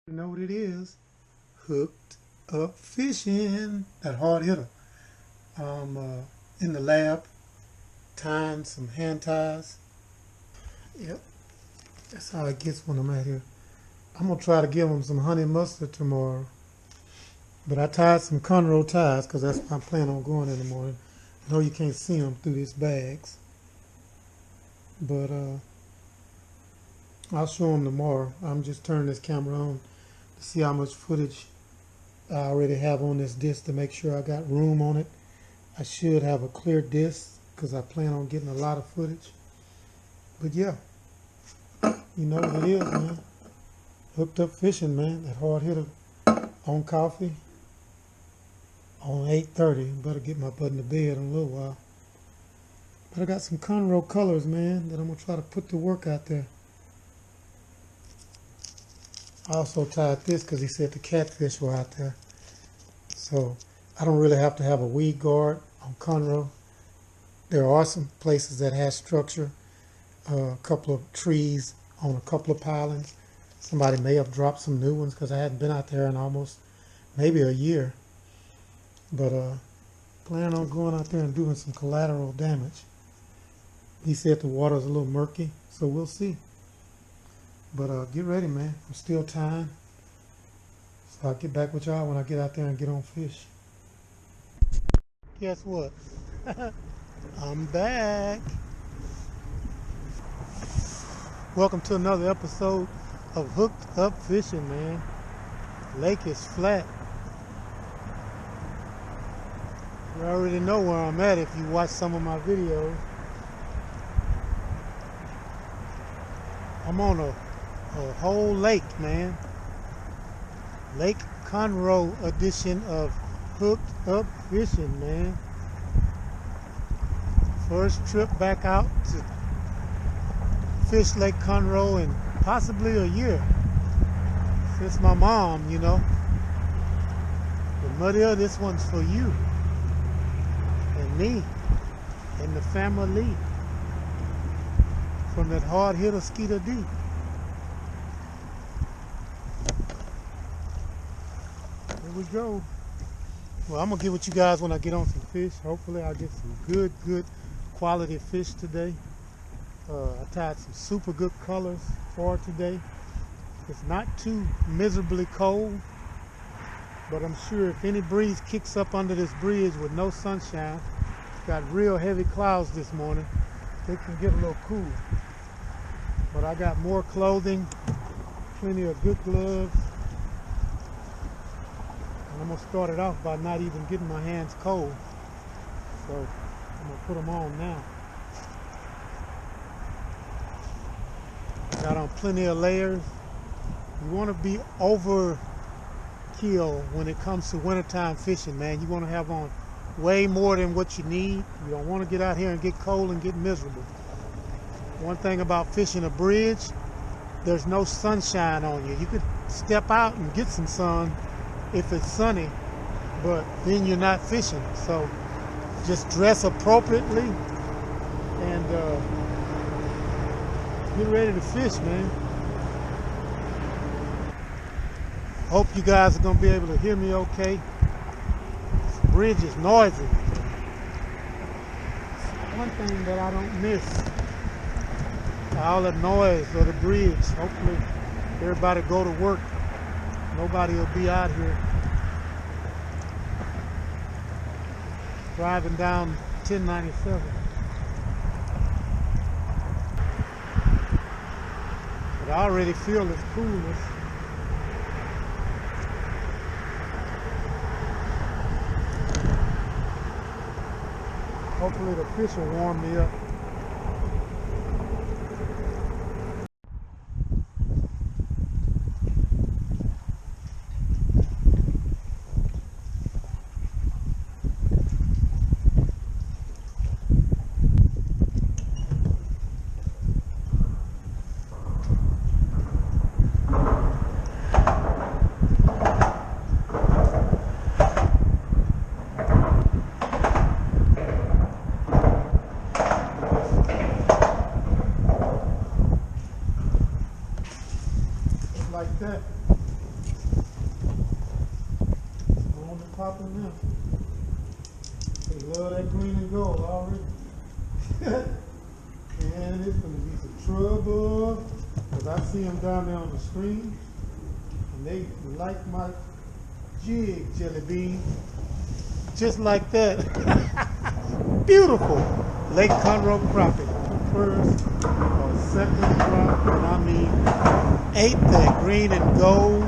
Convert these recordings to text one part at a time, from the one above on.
You know what it is? Hooked up fishing. That hard hitter. I'm in the lab tying some hand ties. Yep, that's how it gets when I'm out here. I'm gonna try to give them some honey mustard tomorrow. But I tied some Conroe ties because that's what I plan on going in the morning. I know you can't see them through these bags, but I'll show them tomorrow. I'm just turning this camera on to see how much footage I already have on this disc to make sure I got room on it. I should have a clear disc because I plan on getting a lot of footage. But yeah, you know what it is, man. Hooked up fishing, man. That hard hitter on coffee on 8:30. Better get my butt in the bed in a little while. But I got some Conroe colors, man, that I'm going to try to put to work out there. I also tied this because he said the catfish were out there. So I don't really have to have a weed guard on Conroe. There are some places that have structure, a couple of trees on a couple of pilings. Somebody may have dropped some new ones because I hadn't been out there in almost maybe a year. But plan on going out there and doing some collateral damage. He said the water's a little murky, so we'll see. But get ready, man. I'm still tying. So I'll get back with y'all when I get out there and get on fish. Guess what? I'm back. Welcome to another episode of Hooked Up Fishing, man. Lake is flat. You already know where I'm at if you watch some of my videos. I'm on a whole lake, man. Lake Conroe edition of Hooked Up Fishing, man. First trip back out to fish Lake Conroe in possibly a year. Since my mom, you know. But Mudear, this one's for you. And me. And the family. From that hard hitter Skeeter D. Here we go. Well, I'm gonna get with you guys when I get on some fish. Hopefully I'll get some good quality fish today. I tied some super good colors for today. It's not too miserably cold, but I'm sure if any breeze kicks up under this bridge with no sunshine, it's got real heavy clouds this morning, it can get a little cool. But I got more clothing, plenty of good gloves. And I'm going to start it off by not even getting my hands cold. So I'm going to put them on now. Got on plenty of layers. You want to be overkill when it comes to wintertime fishing, man. You want to have on way more than what you need. You don't want to get out here and get cold and get miserable. One thing about fishing a bridge, there's no sunshine on you. You could step out and get some sun if it's sunny, but then you're not fishing. So just dress appropriately and get ready to fish, man. Hope you guys are going to be able to hear me okay. This bridge is noisy. One thing that I don't miss, all the noise of the bridge. Hopefully everybody go to work. Nobody will be out here driving down 1097. But I already feel its coolness. Hopefully the fish will warm me up. popping now. They love that green and gold already. And it's gonna be some trouble. Cause I see them down there on the screen. And they like my jig, Jelly Bean. Just like that. Beautiful. Lake Conroe crappie. First or second crop, and I mean ate that green and gold.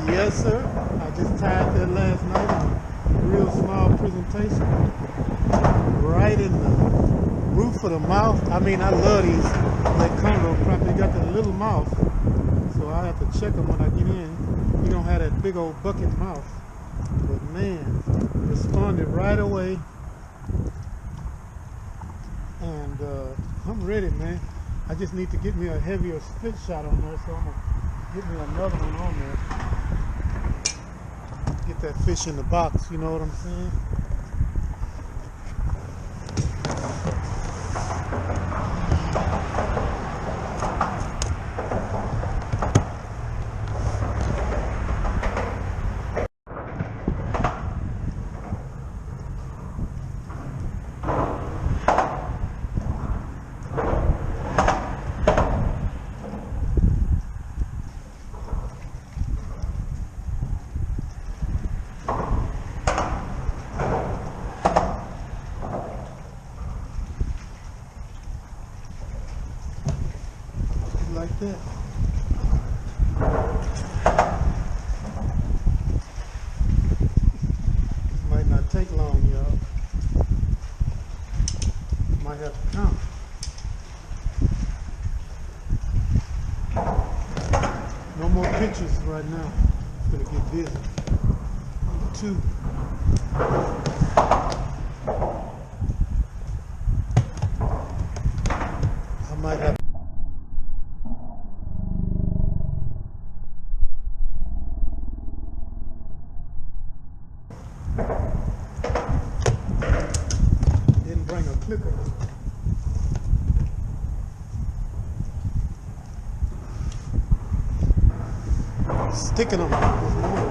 Yes, sir. I just tied that last night in a real small presentation. Right in the roof of the mouth. I mean, I love these Lake Conroe crappie. They got that little mouth. So I have to check them when I get in. You don't have that big old bucket mouth. But man, responded right away. And I'm ready, man. I just need to get me a heavier split shot on there, so I'm gonna get me another one on there. Get that fish in the box, you know what I'm saying? Like that. Might not take long, y'all. Might have to count. No more pictures right now. It's gonna get busy. Number 2. I might have. Bring a clicker. Sticking them this morning.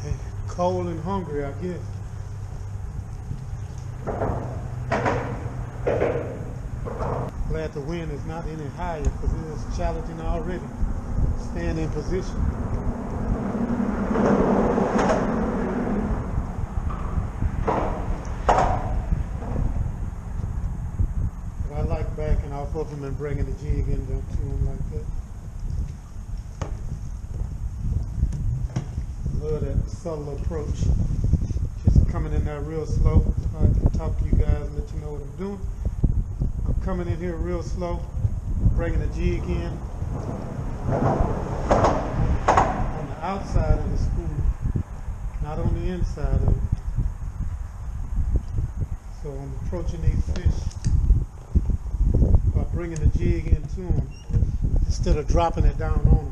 Hey, cold and hungry, I guess. Glad the wind is not any higher because it is challenging already. Stand in position. But I like backing off of them and bringing the jig into them like that. Love that subtle approach. Just coming in there real slow. So I can talk to you guys and let you know what I'm doing. I'm coming in here real slow, bringing the jig in. On the outside of the spoon, not on the inside of it. So I'm approaching these fish by bringing the jig into them instead of dropping it down on them.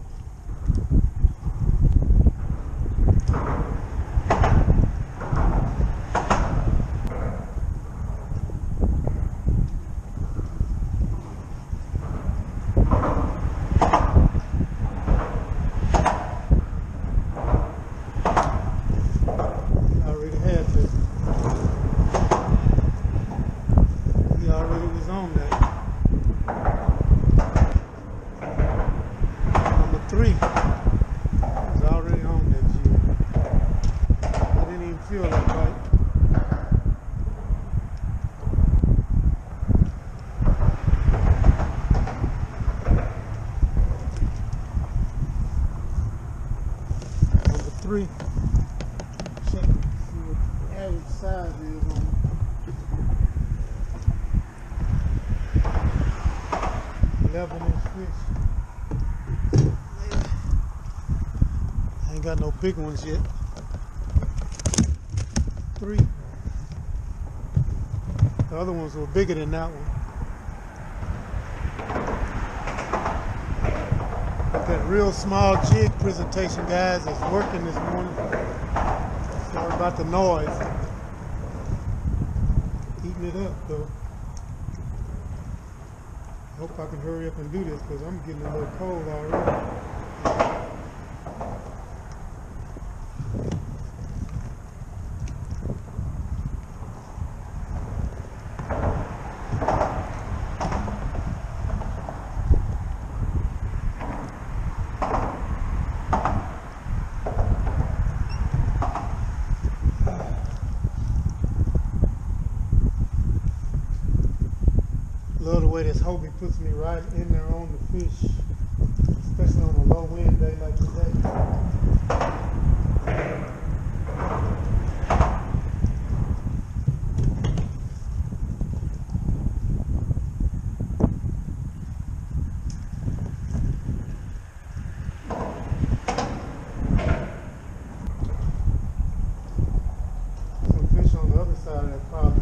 Check see what the average size is on it. 11-inch fish. I ain't got no big ones yet. 3. The other ones were bigger than that one. That real small jig presentation, guys, is working this morning. Sorry about the noise. Eating it up, though. Hope I can hurry up and do this because I'm getting a little cold already. Love the way this Hobie puts me right in there on the fish, especially on a low wind day like today. Some fish on the other side of that probably.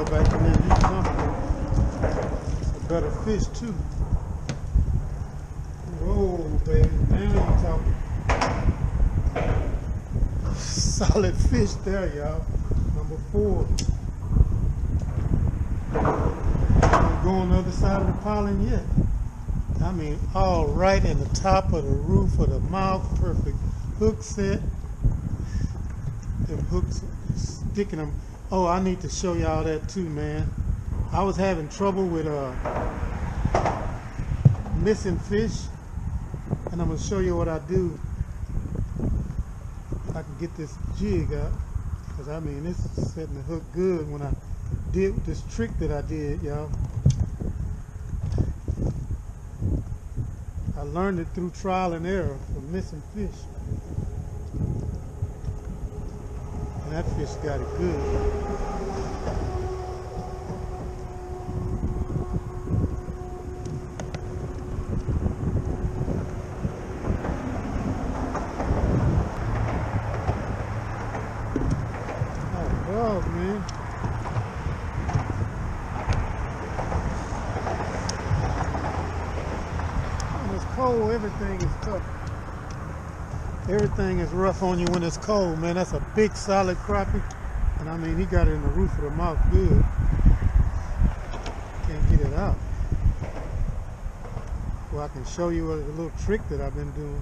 Back in there, you comfortable. Better fish too. Whoa, baby, now you talking. Solid fish there, y'all. Number 4. Don't go on the other side of the piling yet. I mean, all right in the top of the roof of the mouth, perfect hook set. Them hooks sticking them. Oh, I need to show y'all that too, man. I was having trouble with missing fish, and I'm gonna show you what I do. I can get this jig up, because I mean, this is setting the hook good when I did this trick that I did, y'all. I learned it through trial and error from missing fish. And that fish got it good. Oh, dog, man. When it's cold, everything is tough. Everything is rough on you when it's cold, man. That's a big, solid crappie. And I mean, he got it in the roof of the mouth good. Can't get it out. Well, I can show you a little trick that I've been doing.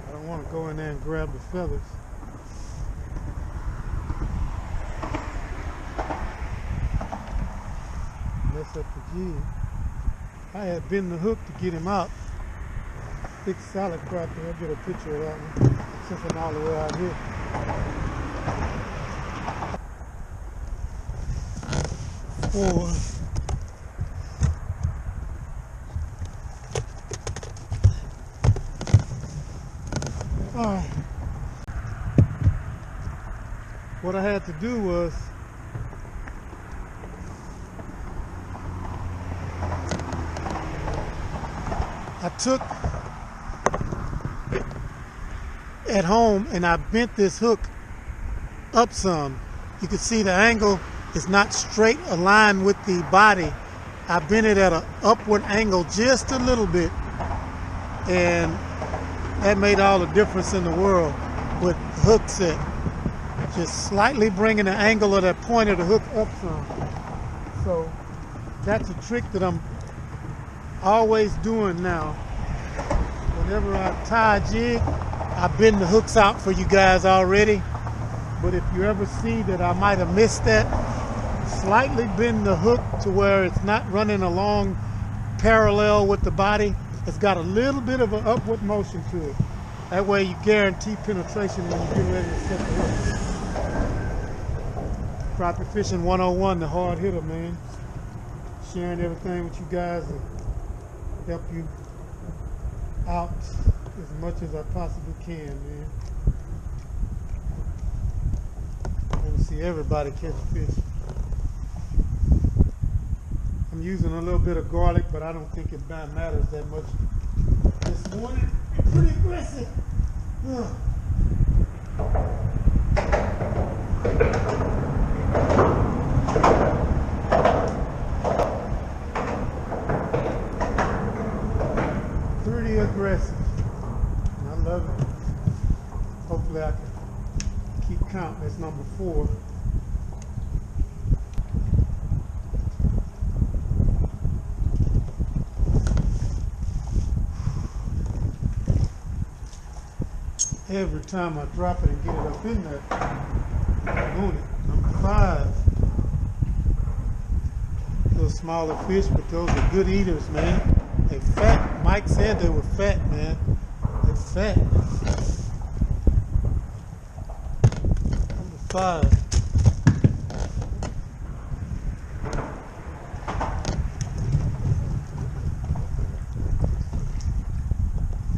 I don't want to go in there and grab the feathers. Mess up the jig. I had bent the hook to get him out. Big solid crappie. I'll get a picture of that one since I'm all the way out here. Four. All right. What I had to do was I took at home and I bent this hook up some. You can see the angle is not straight aligned with the body. I bent it at an upward angle just a little bit, and that made all the difference in the world with the hook set. Just slightly bringing the angle of that point of the hook up some. So that's a trick that I'm always doing now. Whenever I tie a jig, I bend the hooks out for you guys already. But if you ever see that I might have missed that, slightly bend the hook to where it's not running along parallel with the body. It's got a little bit of an upward motion to it. That way you guarantee penetration when you get ready to set the hook. Crappie Fishing 101, the hard hitter, man. Sharing everything with you guys to help you out as much as I possibly can, man. I want to see everybody catch fish. I'm using a little bit of garlic, but I don't think it matters that much this morning. Pretty aggressive. Ugh. Pretty aggressive. love it. Hopefully I can keep count. That's number 4. Every time I drop it and get it up in there, I'm on it. Number 5. Little smaller fish, but those are good eaters, man. They fat. Mike said they were fat, man. They're fat. Number 5.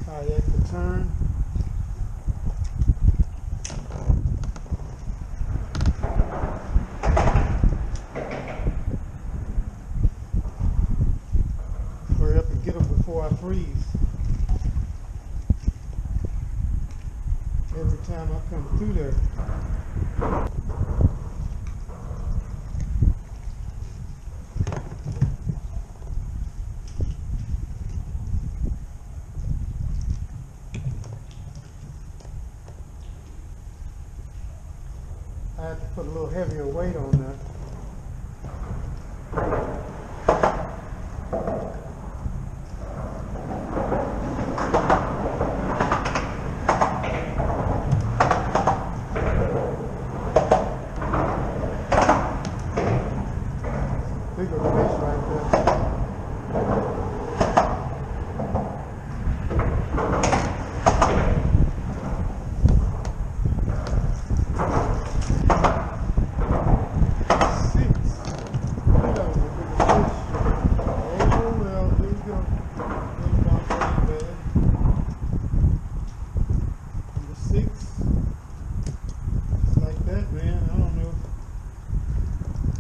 Kayak the turn. Hurry up and get them before I freeze. Every time I come through there. I have to put a little heavier weight on that. Bigger fish right there.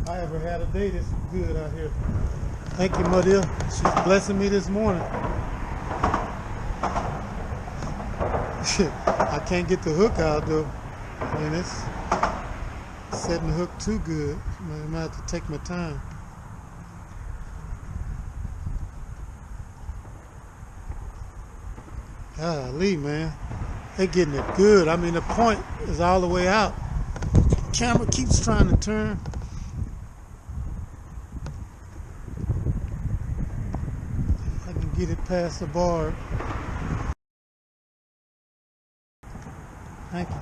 I ever had a day this good out here. Thank you, Mudear. She's blessing me this morning. I can't get the hook out though. I mean, it's setting the hook too good. I might have to take my time. Golly, man. They're getting it good. I mean, the point is all the way out. The camera keeps trying to turn. I can get it past the bar. Thank you.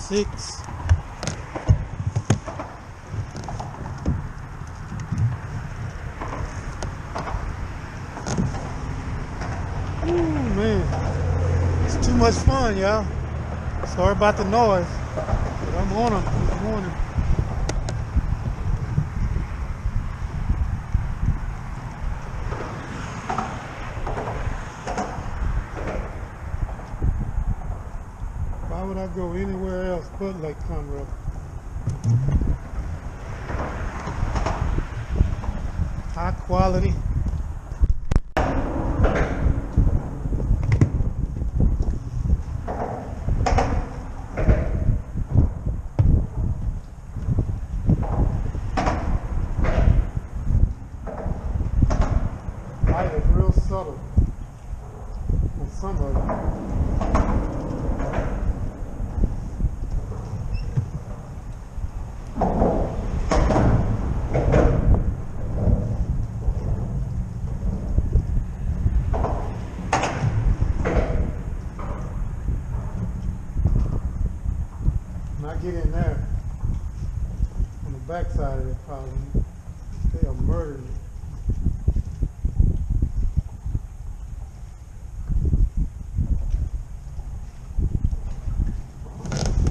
Six. Ooh, man. It's too much fun, y'all. Sorry about the noise. But I'm on them this morning. Why would I go anywhere else but Lake Conroe? High quality. Light is real subtle on some of them. When I get in there, on the backside of that problem, they are murdering it.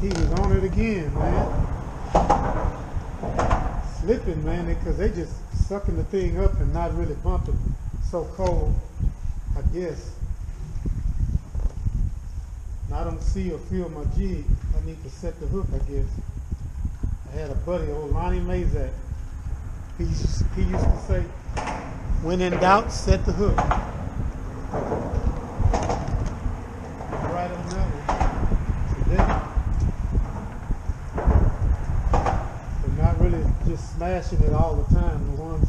He was on it again, man. Slipping, man, because they just sucking the thing up and not really bumping. So cold, I guess. And I don't see or feel my jig. I need to set the hook, I guess. I had a buddy, old Lonnie Mazak. He used to say, when in doubt, set the hook. Right on that one. Today. But not really just smashing it all the time. The ones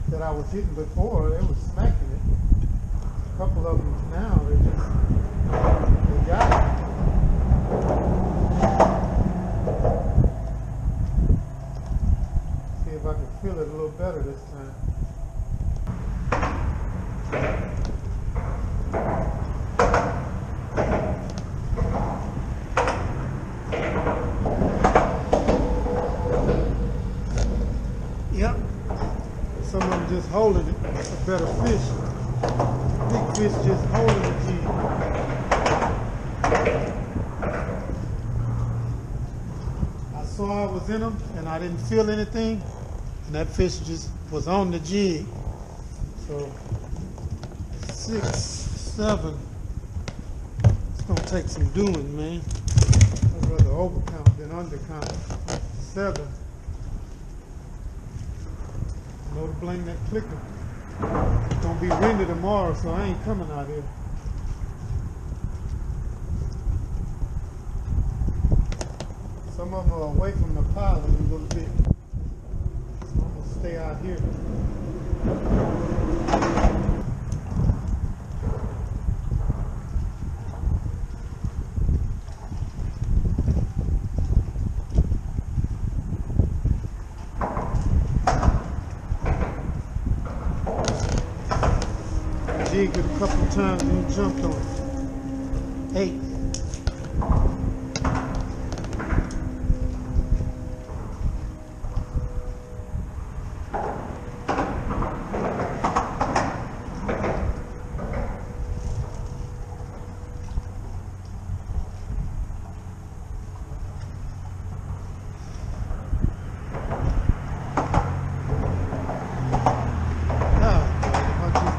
that I was hitting before, they were smacking it. A couple of them now, they got it. See if I can feel it a little better this time. Yep. Some of them just holding it. It's a better fish. Big fish just holding the jig. I saw I was in them and I didn't feel anything, and that fish just was on the jig. So 6, 7. It's gonna take some doing, man. I'd rather overcount than undercount. 7. No to blame that clicker. It's gonna be windy tomorrow, so I ain't coming out here. Some of them are away from the pilot a little bit. So I'm gonna stay out here. Jigged it a couple of times and he jumped on it. 8.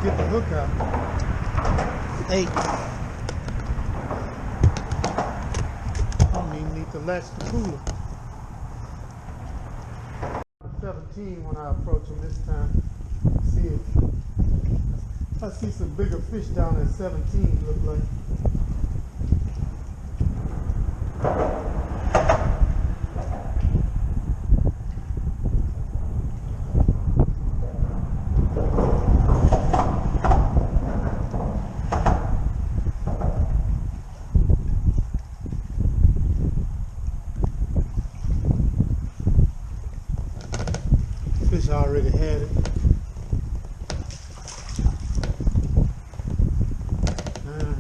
Get the hook out. 8. I don't even need to latch the cooler. 17 when I approach him this time. See if I see some bigger fish down at 17, look like. Fish already had it. 9.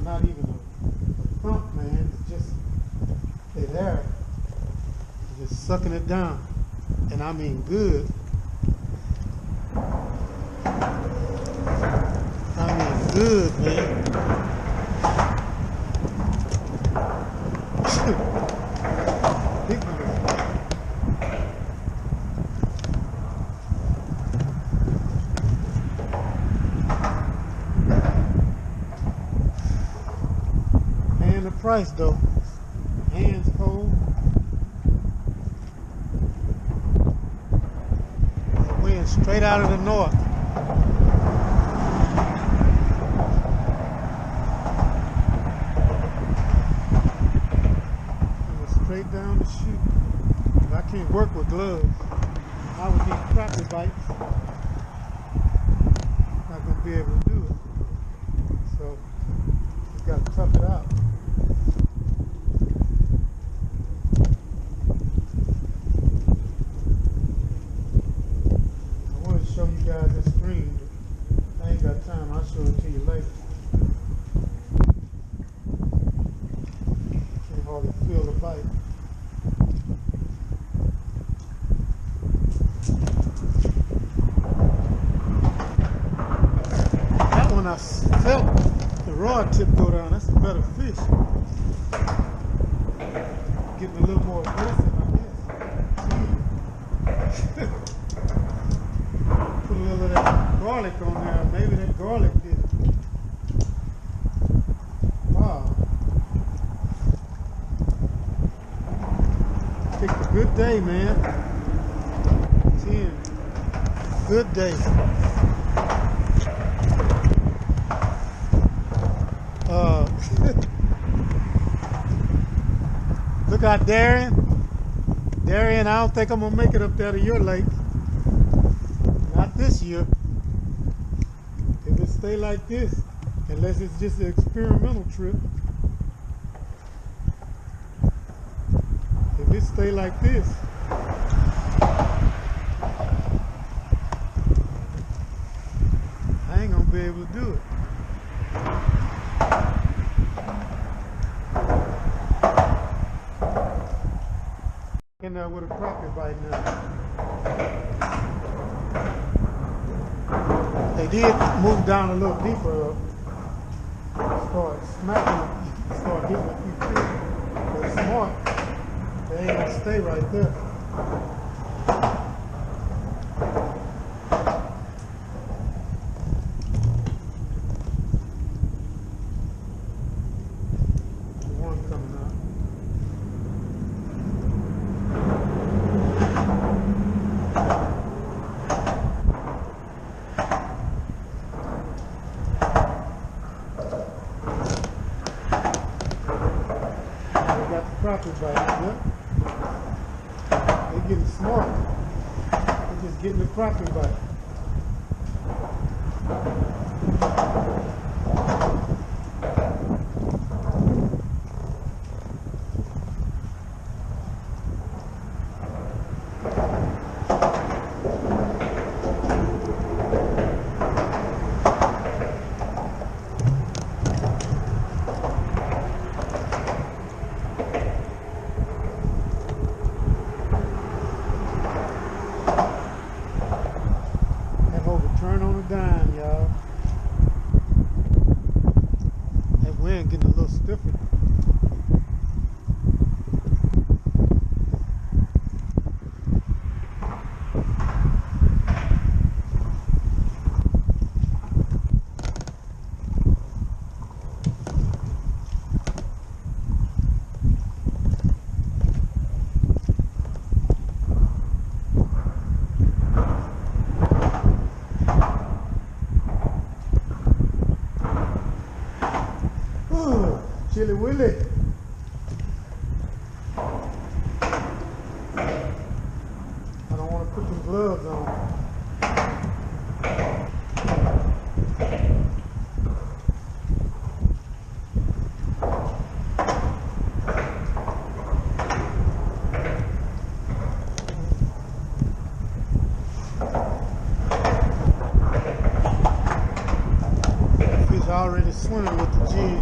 Not even a thump, man. It's just they're there. They're just sucking it down. And I mean good. I mean good, man. The price though, hands cold. Wind straight out of the north. Straight down the chute. I can't work with gloves. I would need crappie bites. Not gonna be able to do it. So you gotta tough it out. Show you guys this screen. I ain't got time. I'll show it to you later. Can't hardly feel the bite. That one I felt the rod tip go down. That's a better fish. Getting a little more aggressive, I guess. Put a little of that garlic on there. Maybe that garlic did it. Wow. Picked a good day, man. 10. Good day. Look out, Darian. Darian, I don't think I'm gonna make it up there to your lake. Not this year. If it stay like this, unless it's just an experimental trip. If it stay like this, I ain't gonna be able to do it. In there with a crappie bite now. They did move down a little deeper. Start smacking, start getting a few fish. They're smart. They ain't gonna stay right there. Crappie bite, yeah. They're getting smart. They're just getting the crappie bite. Turn on a dime, y'all. That wind getting a little stiffer. Chilly Willy. I don't want to put them gloves on. Fish already swimming with the jig.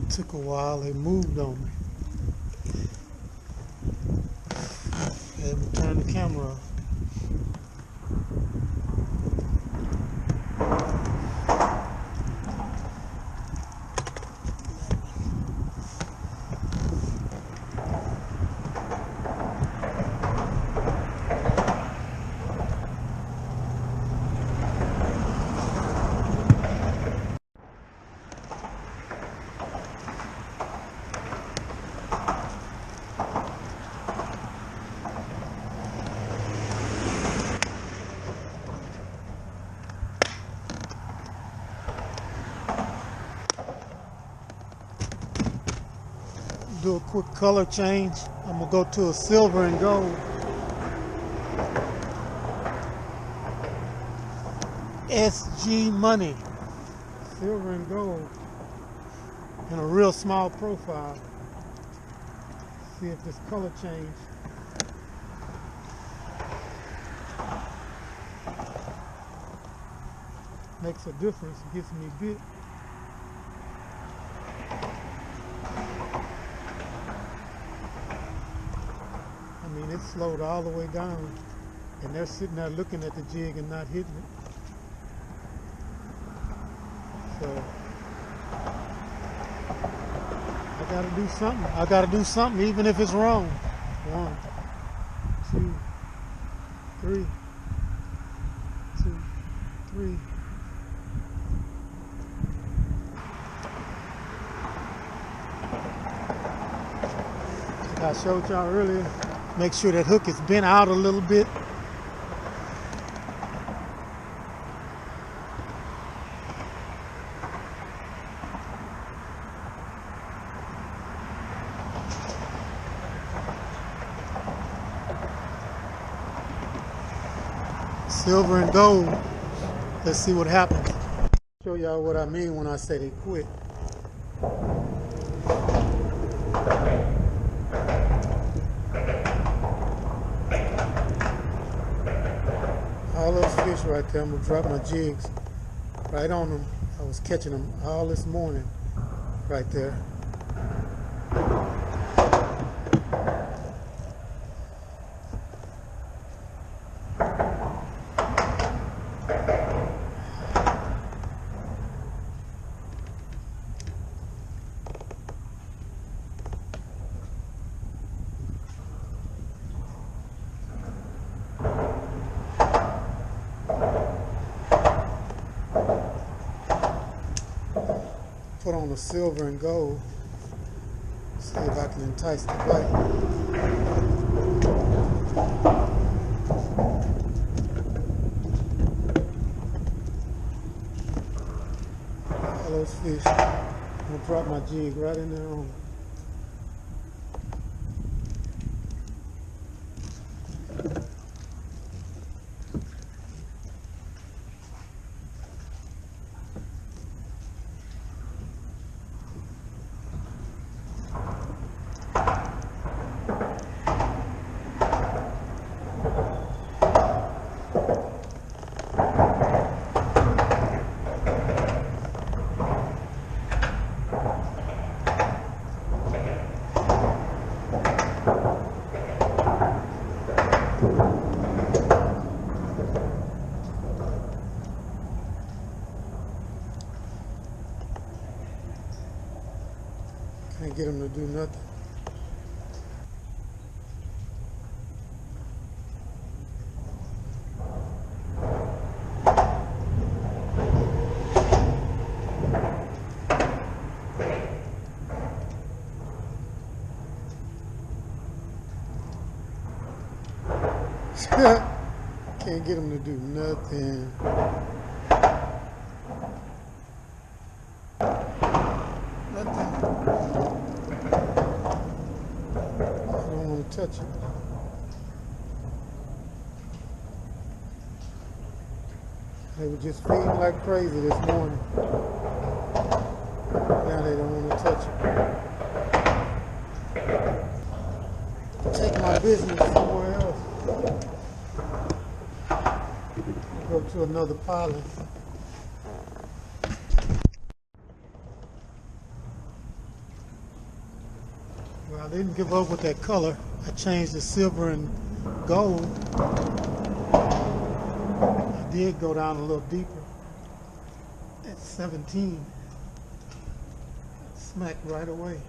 Took a while, they moved on me. I had to turn the camera off. Do a quick color change. I'm gonna go to a silver and gold. SG Money. Silver and gold. And a real small profile. See if this color change makes a difference. It gets me bit. I mean, it's slowed all the way down, and they're sitting there looking at the jig and not hitting it. So I gotta do something. I gotta do something, even if it's wrong. 1, 2, 3, 2, 3. Like I showed y'all earlier, make sure that hook is bent out a little bit. Silver and gold. Let's see what happens. Show y'all what I mean when I say they quit. All those fish right there, I'm gonna drop my jigs right on them. I was catching them all this morning right there. Put on the silver and gold. See if I can entice the bite. All those fish. I'm gonna drop my jig right in there on them. Can't get him to do nothing. Can't get him to do nothing. Touch it. They were just feeding like crazy this morning. Now they don't want to touch it. Take my business somewhere else. Go to another pilot. Well, I didn't give up with that color. I changed the silver and gold. I did go down a little deeper at 17. Smacked right away.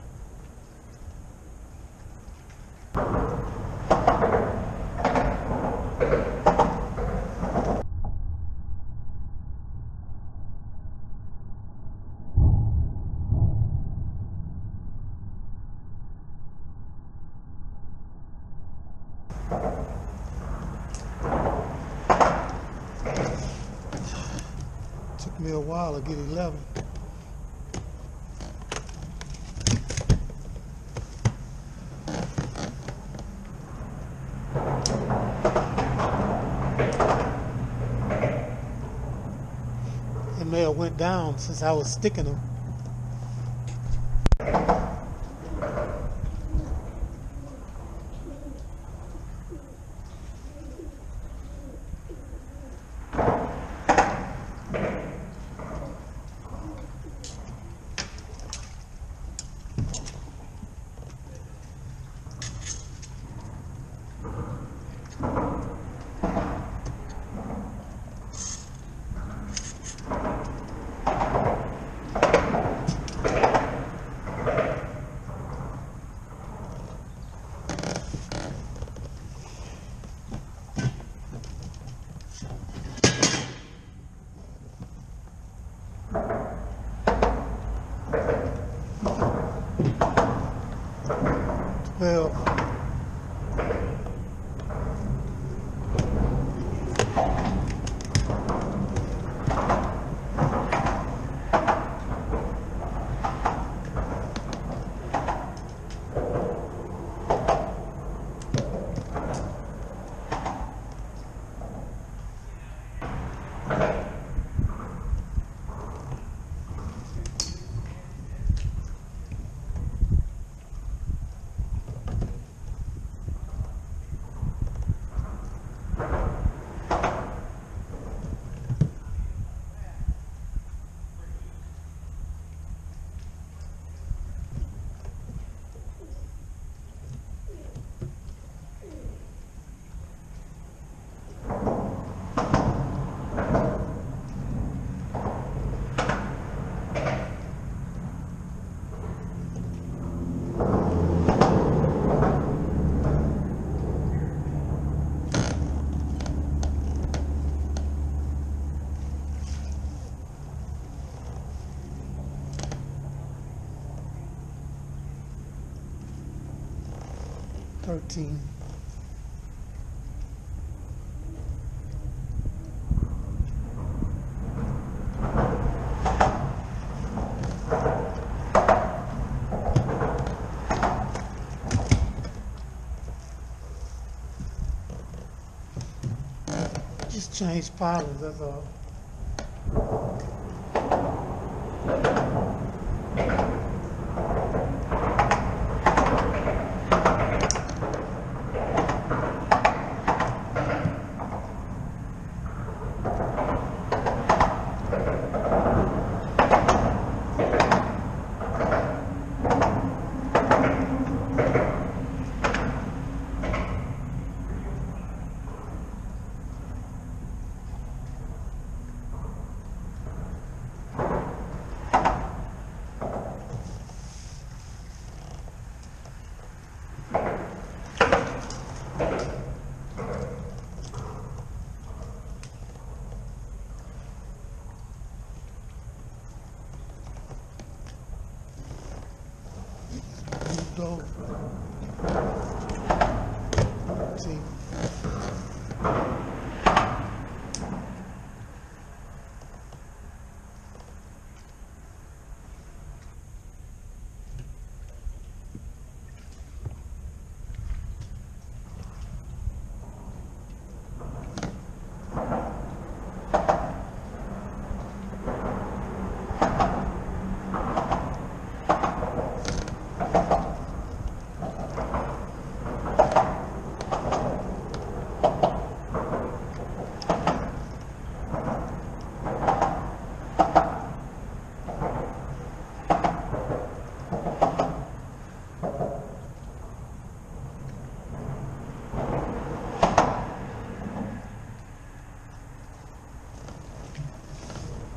Took me a while to get 11. It may have went down since I was sticking them. Well, $13. Just change pilings, that's all. Go. See.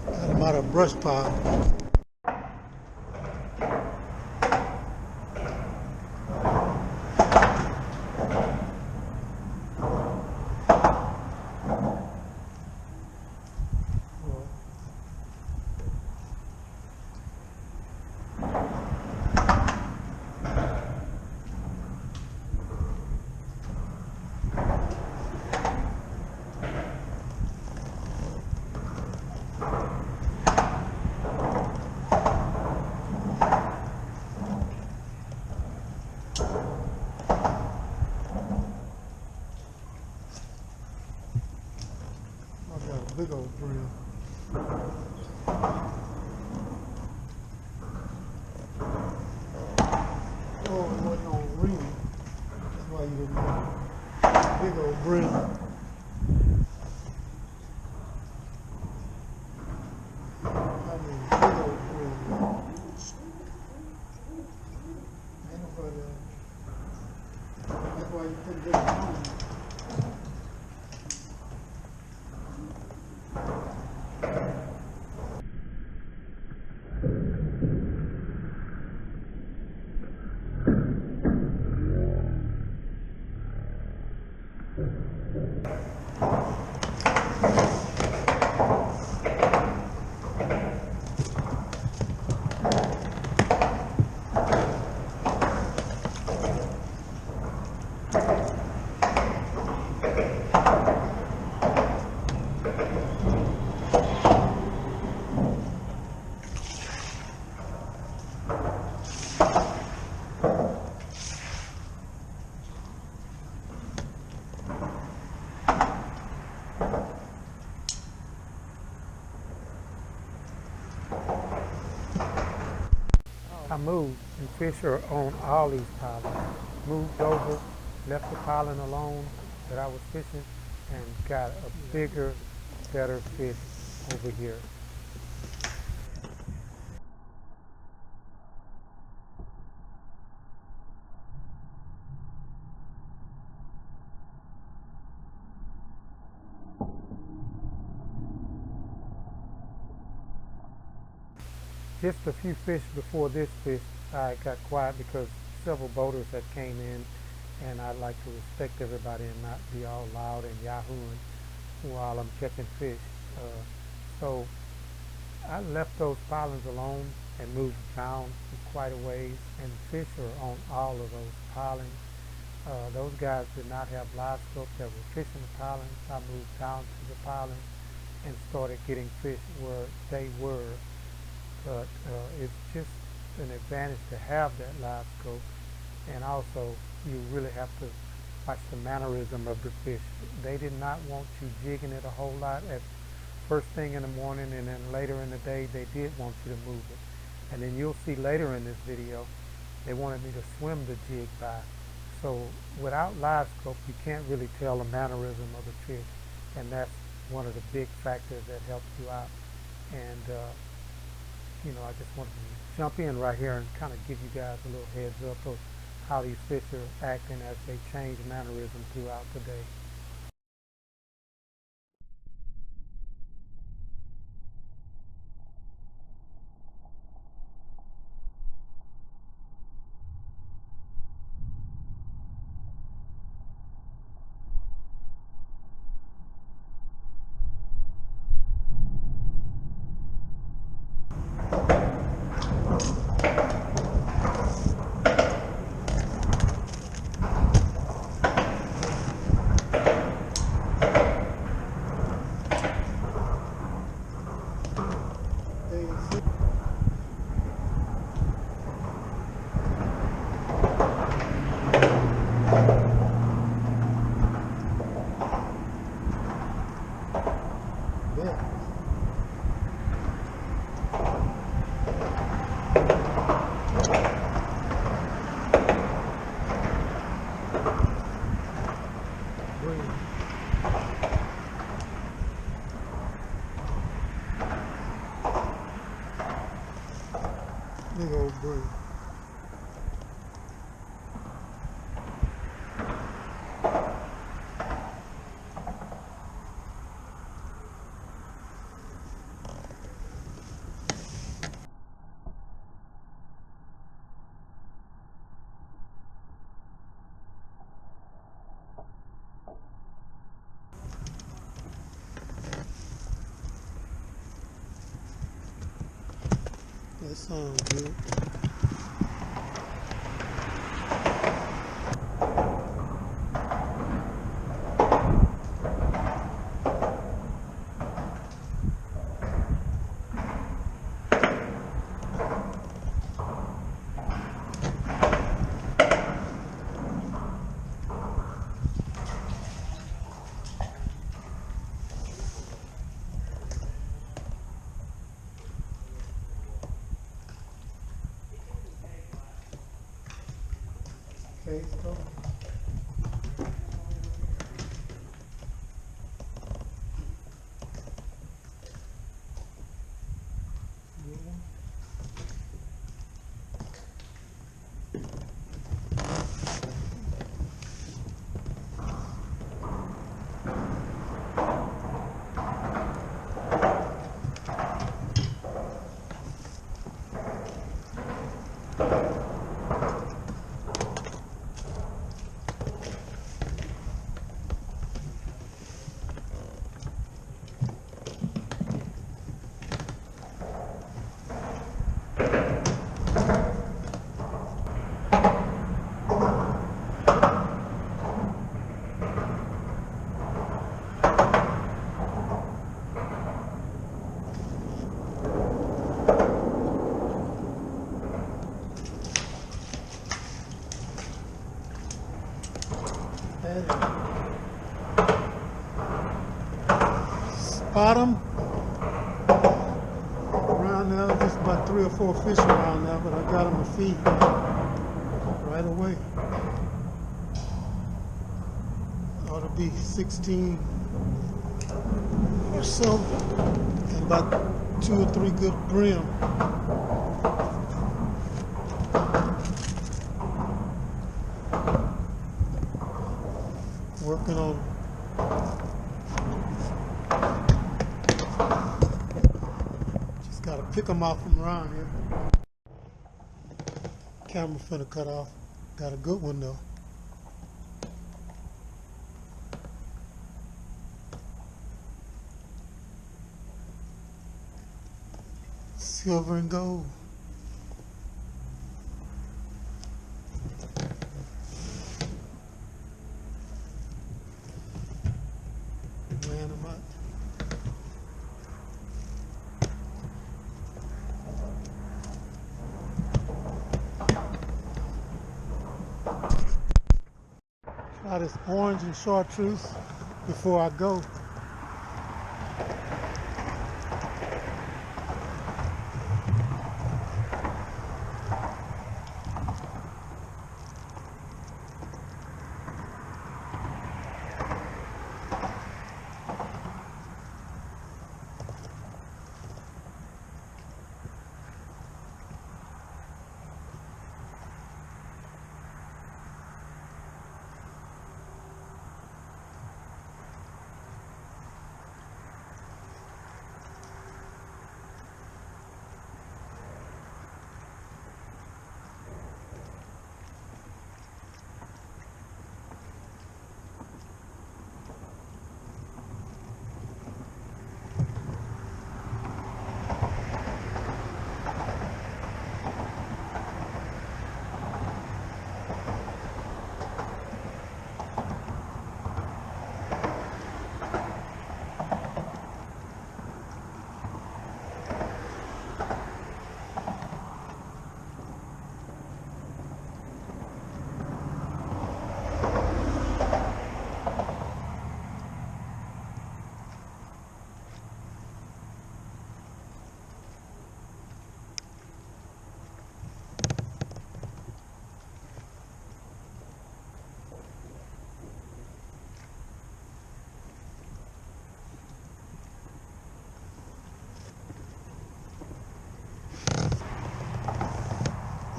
Got him out of brush pile. Big old grill. Oh, it wasn't on ring. That's why you didn't know. Big old grill. I mean, big old grill. Ain't nobody else. That's why you couldn't get it home. moved, and fish are on all these pilings. Moved over, left the piling alone that I was fishing, and got a bigger, better fish over here. Just a few fish before this fish, I got quiet because several boaters had came in, and I like to respect everybody and not be all loud and yahooing while I'm catching fish. So I left those pilings alone and moved down quite a ways, and fish are on all of those pilings. Those guys did not have live scope that were fishing the pilings. I moved down to the pilings and started getting fish where they were. But it's just an advantage to have that live scope, and also you really have to watch the mannerism of the fish. They did not want you jigging it a whole lot at first thing in the morning, and then later in the day they did want you to move it. And then you'll see later in this video they wanted me to swim the jig by. So without live scope you can't really tell the mannerism of the fish, and that's one of the big factors that helps you out. And I just wanted to jump in right here and kind of give you guys a little heads up of how these fish are acting as they change mannerism throughout the day. Big old brew. That sounds good. Okay, so spot them around there, just about 3 or 4 fish around now, but I got them to feed right away. Ought to be 16 or so, and about 2 or 3 good brim. Working on them. Just gotta pick them off from around here. Camera finna cut off. Got a good one though. Silver and gold. Ran them out. Try this orange and chartreuse before I go.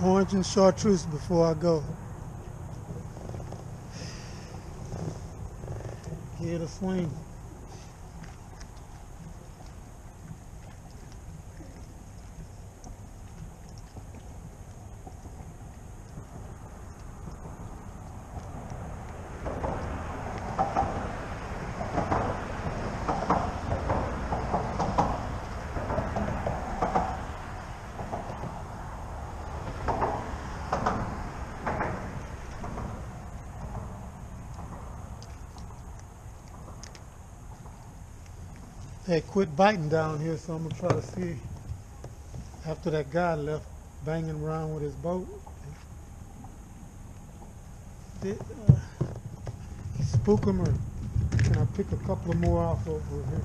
Orange and chartreuse before I go. Get a swing. They quit biting down here, so I'm gonna try to see after that guy left banging around with his boat. Did he spook him, or can I pick a couple of more off over here?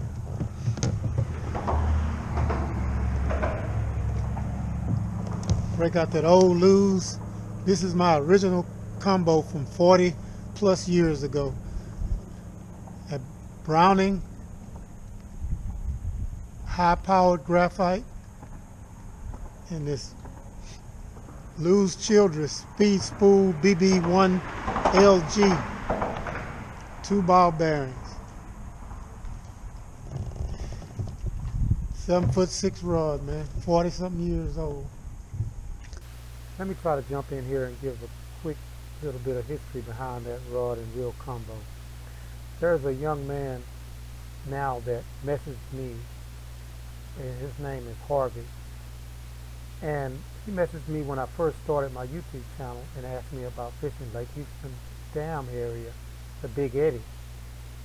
Break out that old lose. This is my original combo from 40 plus years ago at Browning. High-powered graphite and this Lewis Childress Speed Spool BB1 LG 2 ball bearings, 7'6" rod, man, 40 something years old. Let me try to jump in here and give a quick little bit of history behind that rod and reel combo. There's a young man now that messaged me, and his name is Harvey, and he messaged me when I first started my YouTube channel and asked me about fishing Lake Houston Dam area, the Big Eddy.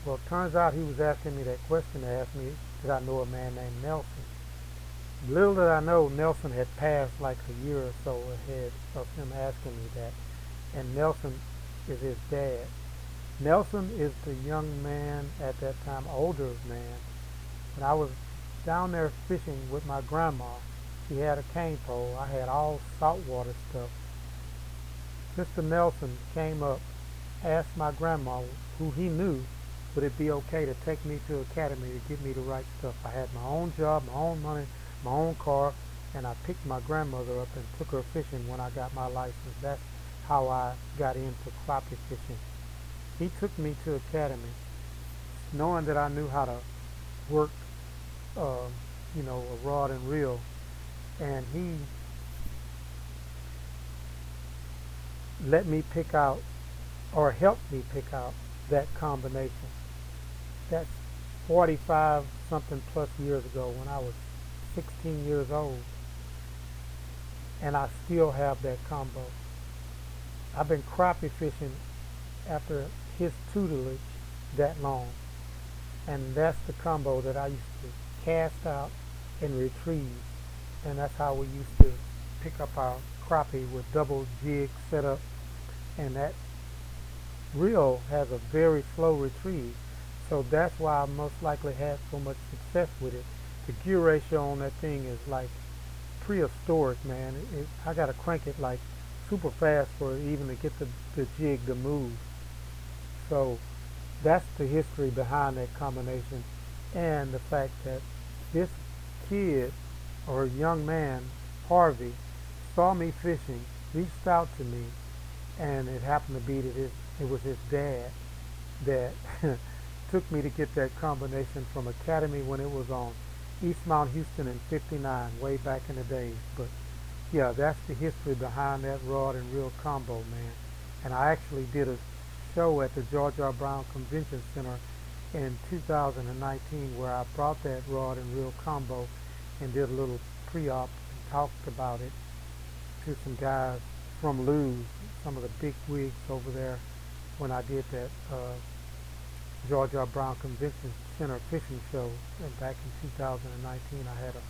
Well, it turns out he was asking me that question to ask me, did I know a man named Nelson? Little did I know Nelson had passed like a year or so ahead of him asking me that, and Nelson is his dad. Nelson is the young man at that time, older man, when I was down there fishing with my grandma, She had a cane pole. I had all saltwater stuff. Mr. Nelson came up, asked my grandma, who he knew, would it be okay to take me to Academy to get me the right stuff. I had my own job, my own money, my own car, and I picked my grandmother up and took her fishing when I got my license. That's how I got into crappie fishing. He took me to Academy, knowing that I knew how to work, a rod and reel, and he let me pick out, or helped me pick out, that combination. That's 45 something plus years ago when I was 16 years old, and I still have that combo. I've been crappie fishing after his tutelage that long, and that's the combo that I used to cast out and retrieve, and that's how we used to pick up our crappie with double jig setup, and that reel has a very slow retrieve, so that's why I most likely had so much success with it. The gear ratio on that thing is like prehistoric, man. I gotta crank it like super fast for it even to get the jig to move. So that's the history behind that combination, and the fact that this kid or young man, Harvey, saw me fishing, reached out to me, and it happened to be that it was his dad that took me to get that combination from Academy when it was on East Mount Houston in '59, way back in the days. But yeah, that's the history behind that rod and reel combo, man. And I actually did a show at the George R. Brown Convention Center in 2019 where I brought that rod and reel combo and did a little pre-op and talked about it to some guys from Lewes, some of the big wigs over there, when I did that George R. Brown Convention Center fishing show. And back in 2019, I had a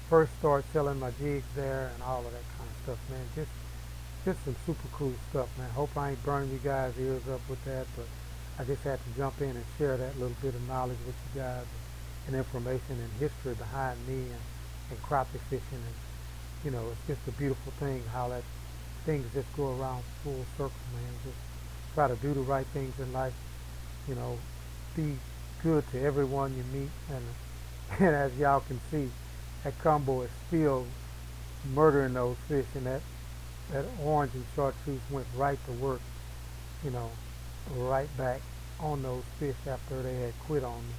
first start selling my jigs there and all of that kind of stuff, man. Just some super cool stuff, man. Hope I ain't burning you guys' ears up with that, but I just had to jump in and share that little bit of knowledge with you guys, and information and history behind me and crappie fishing. And it's just a beautiful thing how that things just go around full circle, man. Just try to do the right things in life, be good to everyone you meet, and as y'all can see, that combo is still murdering those fish, and that orange and chartreuse went right to work, right back on those fish after they had quit on me.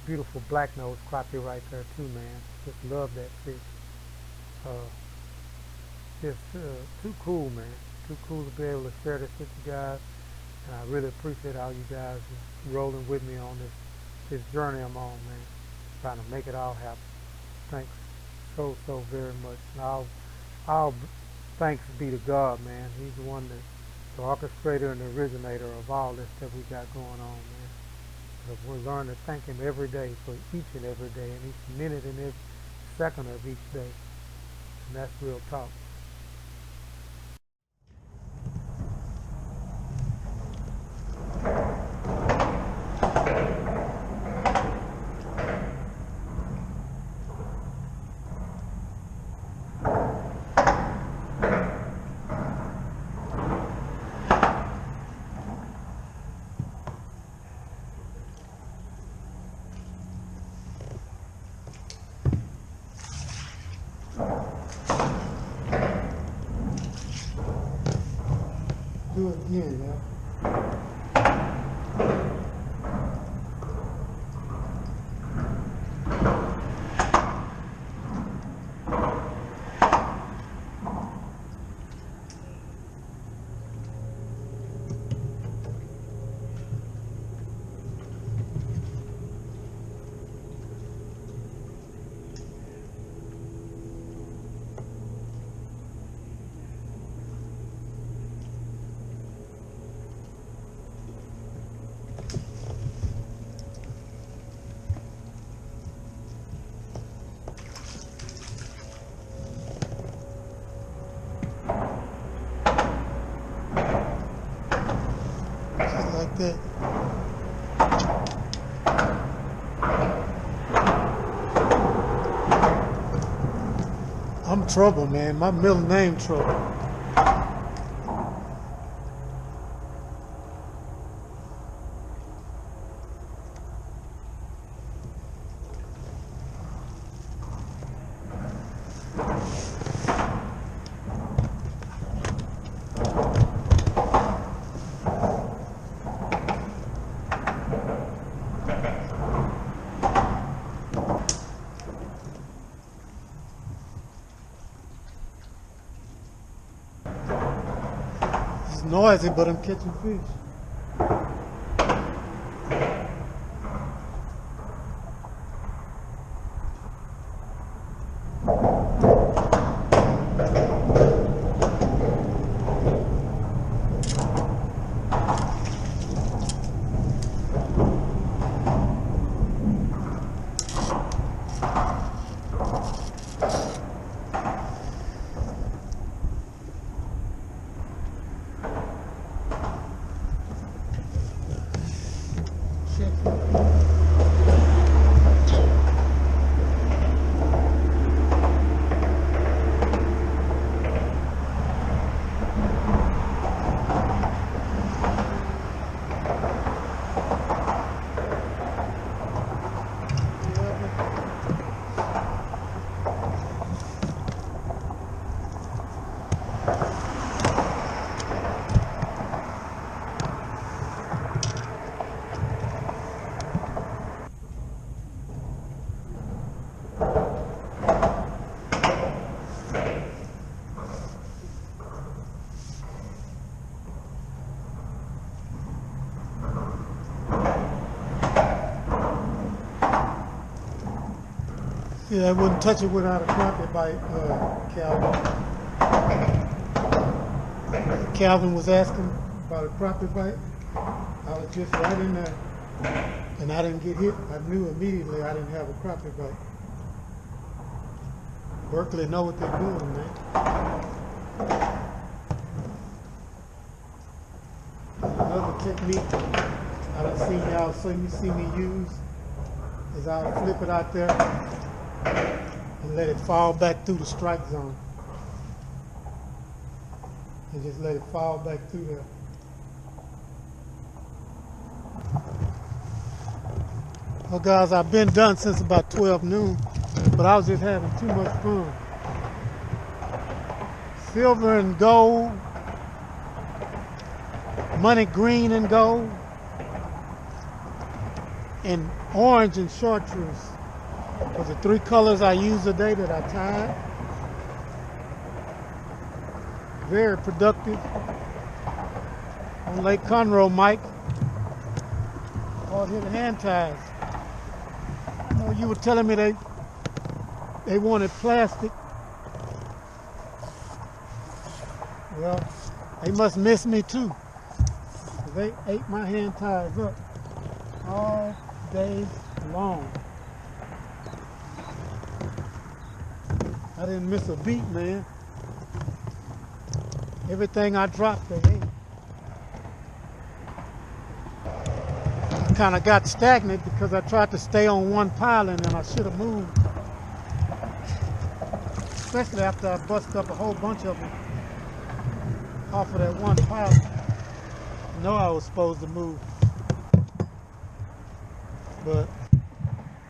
Beautiful black nose crappie right there too, man. Just love that fish. Too cool, man. Too cool to be able to share this with you guys, and I really appreciate all you guys rolling with me on this journey I'm on, man. Trying to make it all happen. Thanks so very much. And all thanks be to God, man. He's the one the orchestrator and the originator of all this that we got going on, man. But we're learning to thank him every day for each and every day, and each minute and every second of each day. And that's real talk. Do it again, yeah. Like that. Trouble, man. My middle name Trouble. It's noisy, but I'm catching fish. Yeah, I wouldn't touch it without a crappie bite, Calvin. Calvin was asking about a crappie bite. I was just right in there, and I didn't get hit. I knew immediately I didn't have a crappie bite. Berkeley know what they're doing, man. Another technique I done seen y'all see me use is I'll flip it out there and let it fall back through the strike zone. And just let it fall back through there. Well guys, I've been done since about 12 noon, but I was just having too much fun. Silver and gold, money green and gold, and orange and chartreuse were the three colors I used today that I tied. Very productive on Lake Conroe, Mike. Hard hitting hand ties. You know, you were telling me they wanted plastic. Well, they must miss me too. They ate my hand ties up all day long. I didn't miss a beat, man. Everything I dropped, they ate. I kind of got stagnant because I tried to stay on one pile and I should have moved. Especially after I busted up a whole bunch of them off of that one pile. I know I was supposed to move. But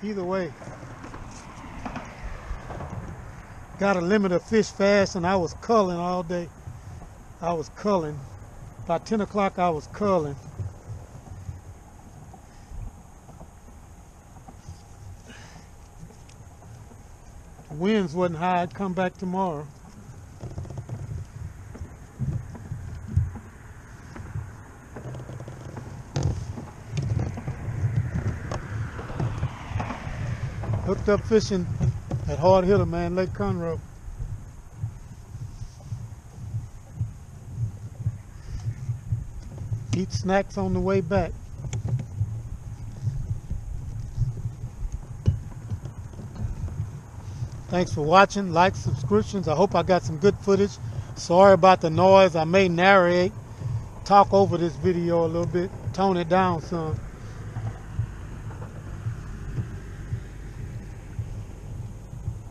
either way, got a limit of fish fast, and I was culling all day. I was culling. By 10 o'clock I was culling. The winds wasn't high. I'd come back tomorrow. Hooked up fishing at Hard Hitter, man, Lake Conroe. Eat snacks on the way back. Thanks for watching. Like, subscriptions. I hope I got some good footage. Sorry about the noise. I may narrate, talk over this video a little bit, tone it down some.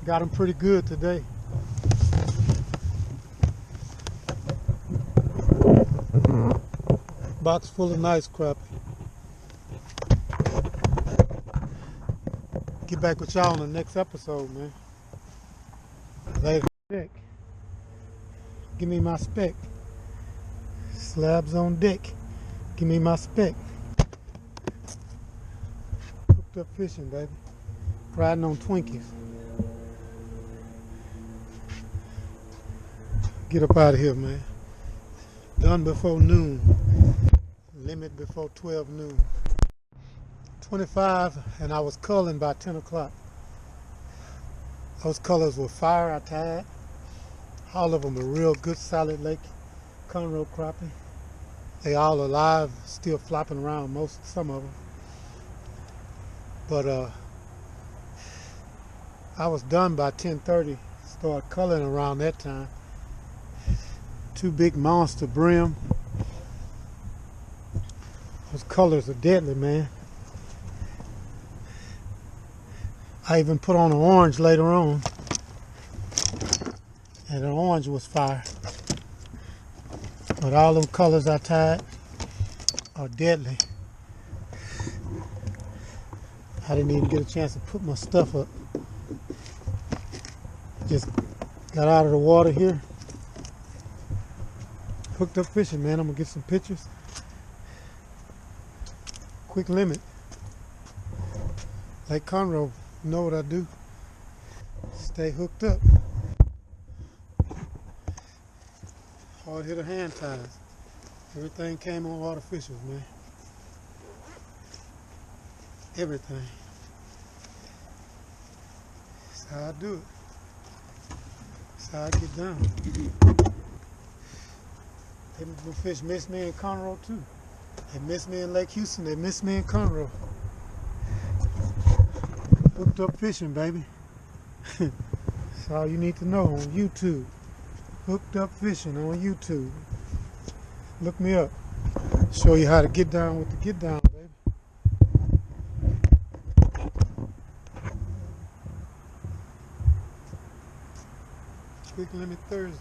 Got them pretty good today. box full of nice crappie. Get back with y'all on the next episode, man. Later. Deck. Give me my spec. Slabs on deck. Give me my spec. Hooked up fishing, baby. Riding on Twinkies. Get up out of here, man. Done before noon. Limit before 12 noon. 25, and I was culling by 10 o'clock. Those colors were fire. I tied. All of them are real good, solid Lake Conroe crappie. They all alive, still flopping around, some of them. But I was done by 10:30. Started culling around that time. Two big monster brim. Those colors are deadly, man. I even put on an orange later on, and the orange was fire. But all those colors I tied are deadly. I didn't even get a chance to put my stuff up. Just got out of the water here. Hooked up fishing, man. I'm gonna get some pictures. Quick limit. Lake Conroe, you know what I do. Stay hooked up. Hard hitter hand ties. Everything came on artificials, man. Everything. That's how I do it. That's how I get down. Them fish miss me in Conroe too. They miss me in Lake Houston. They miss me in Conroe. Hooked up fishing, baby. That's all you need to know on YouTube. Hooked up fishing on YouTube. Look me up. Show you how to get down with the get down, baby. Quick Limit Thursday.